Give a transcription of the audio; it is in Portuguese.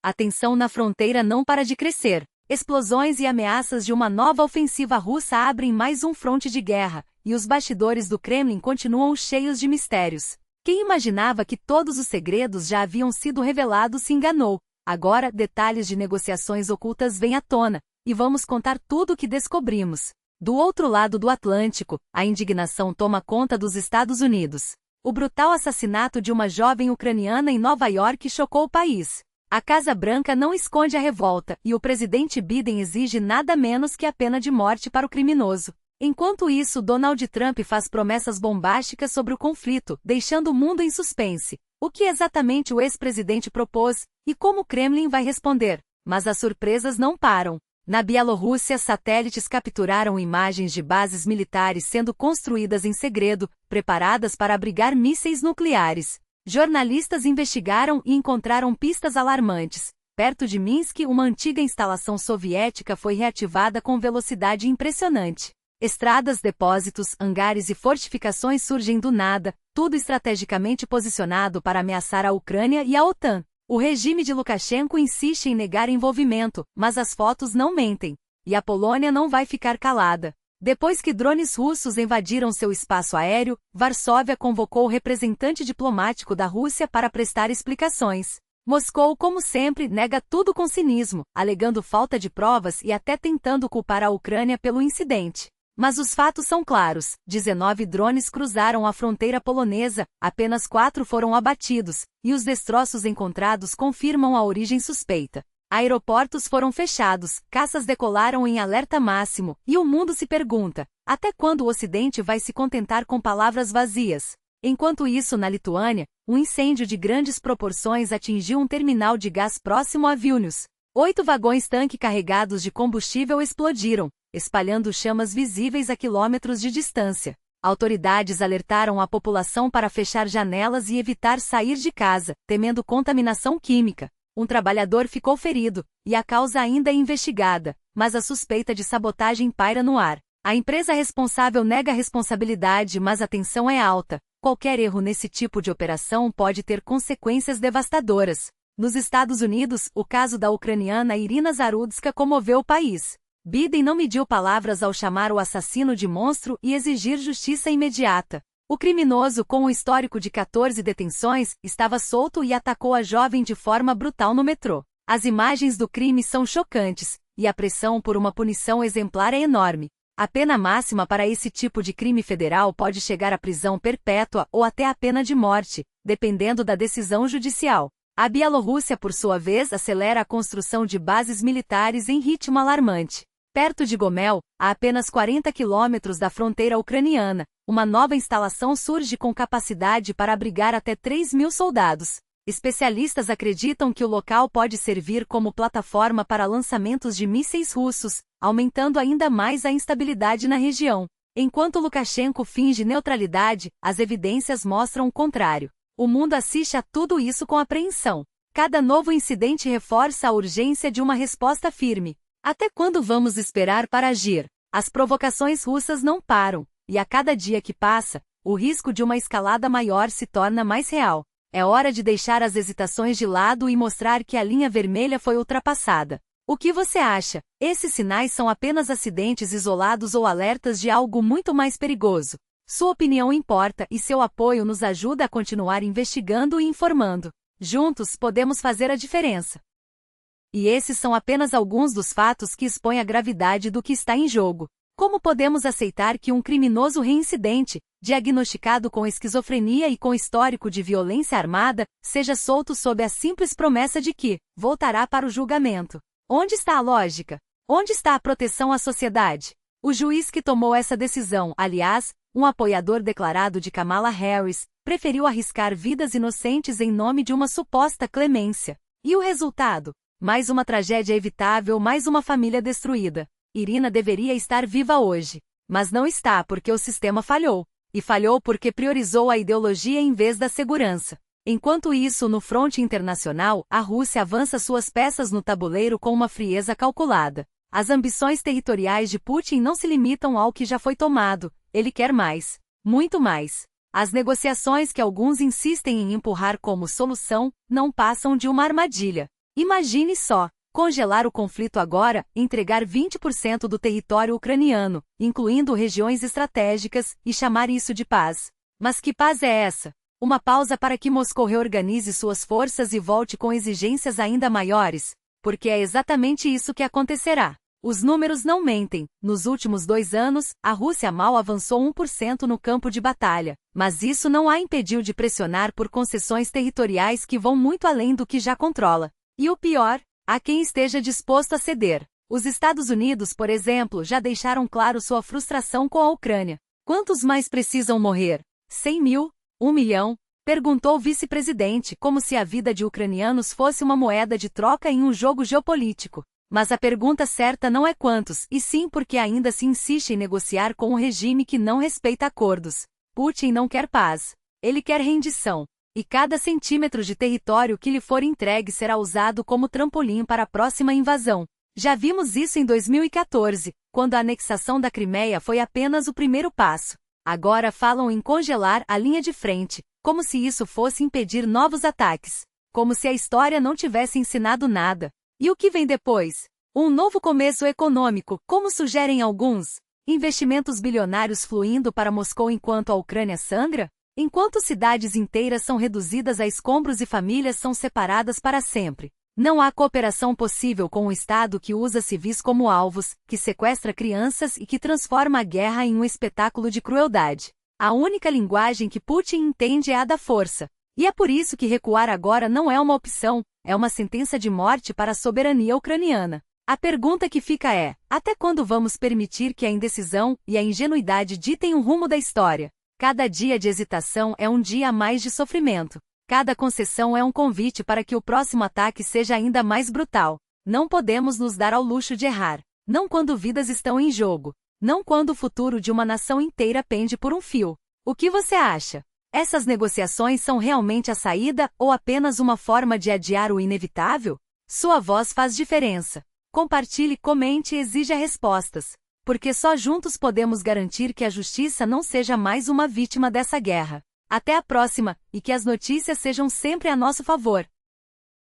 A tensão na fronteira não para de crescer. Explosões e ameaças de uma nova ofensiva russa abrem mais um fronte de guerra, e os bastidores do Kremlin continuam cheios de mistérios. Quem imaginava que todos os segredos já haviam sido revelados se enganou. Agora, detalhes de negociações ocultas vêm à tona, e vamos contar tudo o que descobrimos. Do outro lado do Atlântico, a indignação toma conta dos Estados Unidos. O brutal assassinato de uma jovem ucraniana em Nova York chocou o país. A Casa Branca não esconde a revolta, e o presidente Biden exige nada menos que a pena de morte para o criminoso. Enquanto isso, Donald Trump faz promessas bombásticas sobre o conflito, deixando o mundo em suspense. O que exatamente o ex-presidente propôs, e como o Kremlin vai responder? Mas as surpresas não param. Na Bielorrússia, satélites capturaram imagens de bases militares sendo construídas em segredo, preparadas para abrigar mísseis nucleares. Jornalistas investigaram e encontraram pistas alarmantes. Perto de Minsk, uma antiga instalação soviética foi reativada com velocidade impressionante. Estradas, depósitos, hangares e fortificações surgem do nada, tudo estrategicamente posicionado para ameaçar a Ucrânia e a OTAN. O regime de Lukashenko insiste em negar envolvimento, mas as fotos não mentem. E a Polônia não vai ficar calada. Depois que drones russos invadiram seu espaço aéreo, Varsóvia convocou o representante diplomático da Rússia para prestar explicações. Moscou, como sempre, nega tudo com cinismo, alegando falta de provas e até tentando culpar a Ucrânia pelo incidente. Mas os fatos são claros: 19 drones cruzaram a fronteira polonesa, apenas 4 foram abatidos, e os destroços encontrados confirmam a origem suspeita. Aeroportos foram fechados, caças decolaram em alerta máximo, e o mundo se pergunta: até quando o Ocidente vai se contentar com palavras vazias? Enquanto isso, na Lituânia, um incêndio de grandes proporções atingiu um terminal de gás próximo a Vilnius. 8 vagões-tanque carregados de combustível explodiram, espalhando chamas visíveis a quilômetros de distância. Autoridades alertaram a população para fechar janelas e evitar sair de casa, temendo contaminação química. Um trabalhador ficou ferido, e a causa ainda é investigada, mas a suspeita de sabotagem paira no ar. A empresa responsável nega a responsabilidade, mas a tensão é alta. Qualquer erro nesse tipo de operação pode ter consequências devastadoras. Nos Estados Unidos, o caso da ucraniana Irina Zarudska comoveu o país. Biden não mediu palavras ao chamar o assassino de monstro e exigir justiça imediata. O criminoso, com um histórico de 14 detenções, estava solto e atacou a jovem de forma brutal no metrô. As imagens do crime são chocantes, e a pressão por uma punição exemplar é enorme. A pena máxima para esse tipo de crime federal pode chegar à prisão perpétua ou até à pena de morte, dependendo da decisão judicial. A Bielorrússia, por sua vez, acelera a construção de bases militares em ritmo alarmante. Perto de Gomel, a apenas 40 quilômetros da fronteira ucraniana, uma nova instalação surge com capacidade para abrigar até 3.000 soldados. Especialistas acreditam que o local pode servir como plataforma para lançamentos de mísseis russos, aumentando ainda mais a instabilidade na região. Enquanto Lukashenko finge neutralidade, as evidências mostram o contrário. O mundo assiste a tudo isso com apreensão. Cada novo incidente reforça a urgência de uma resposta firme. Até quando vamos esperar para agir? As provocações russas não param, e a cada dia que passa, o risco de uma escalada maior se torna mais real. É hora de deixar as hesitações de lado e mostrar que a linha vermelha foi ultrapassada. O que você acha? Esses sinais são apenas acidentes isolados ou alertas de algo muito mais perigoso? Sua opinião importa e seu apoio nos ajuda a continuar investigando e informando. Juntos podemos fazer a diferença. E esses são apenas alguns dos fatos que expõem a gravidade do que está em jogo. Como podemos aceitar que um criminoso reincidente, diagnosticado com esquizofrenia e com histórico de violência armada, seja solto sob a simples promessa de que voltará para o julgamento? Onde está a lógica? Onde está a proteção à sociedade? O juiz que tomou essa decisão, aliás, um apoiador declarado de Kamala Harris, preferiu arriscar vidas inocentes em nome de uma suposta clemência. E o resultado? Mais uma tragédia evitável, mais uma família destruída. Irina deveria estar viva hoje. Mas não está porque o sistema falhou. E falhou porque priorizou a ideologia em vez da segurança. Enquanto isso, no fronte internacional, a Rússia avança suas peças no tabuleiro com uma frieza calculada. As ambições territoriais de Putin não se limitam ao que já foi tomado. Ele quer mais. Muito mais. As negociações que alguns insistem em empurrar como solução, não passam de uma armadilha. Imagine só, congelar o conflito agora, entregar 20% do território ucraniano, incluindo regiões estratégicas, e chamar isso de paz. Mas que paz é essa? Uma pausa para que Moscou reorganize suas forças e volte com exigências ainda maiores? Porque é exatamente isso que acontecerá. Os números não mentem. Nos últimos 2 anos, a Rússia mal avançou 1% no campo de batalha, mas isso não a impediu de pressionar por concessões territoriais que vão muito além do que já controla. E o pior, há quem esteja disposto a ceder. Os Estados Unidos, por exemplo, já deixaram claro sua frustração com a Ucrânia. Quantos mais precisam morrer? 100 mil? 1 milhão? Perguntou o vice-presidente, como se a vida de ucranianos fosse uma moeda de troca em um jogo geopolítico. Mas a pergunta certa não é quantos, e sim porque ainda se insiste em negociar com um regime que não respeita acordos. Putin não quer paz. Ele quer rendição. E cada centímetro de território que lhe for entregue será usado como trampolim para a próxima invasão. Já vimos isso em 2014, quando a anexação da Crimeia foi apenas o primeiro passo. Agora falam em congelar a linha de frente, como se isso fosse impedir novos ataques. Como se a história não tivesse ensinado nada. E o que vem depois? Um novo começo econômico, como sugerem alguns? Investimentos bilionários fluindo para Moscou enquanto a Ucrânia sangra? Enquanto cidades inteiras são reduzidas a escombros e famílias são separadas para sempre. Não há cooperação possível com um Estado que usa civis como alvos, que sequestra crianças e que transforma a guerra em um espetáculo de crueldade. A única linguagem que Putin entende é a da força. E é por isso que recuar agora não é uma opção, é uma sentença de morte para a soberania ucraniana. A pergunta que fica é: até quando vamos permitir que a indecisão e a ingenuidade ditem o rumo da história? Cada dia de hesitação é um dia a mais de sofrimento. Cada concessão é um convite para que o próximo ataque seja ainda mais brutal. Não podemos nos dar ao luxo de errar. Não quando vidas estão em jogo. Não quando o futuro de uma nação inteira pende por um fio. O que você acha? Essas negociações são realmente a saída ou apenas uma forma de adiar o inevitável? Sua voz faz diferença. Compartilhe, comente e exija respostas. Porque só juntos podemos garantir que a justiça não seja mais uma vítima dessa guerra. Até a próxima, e que as notícias sejam sempre a nosso favor.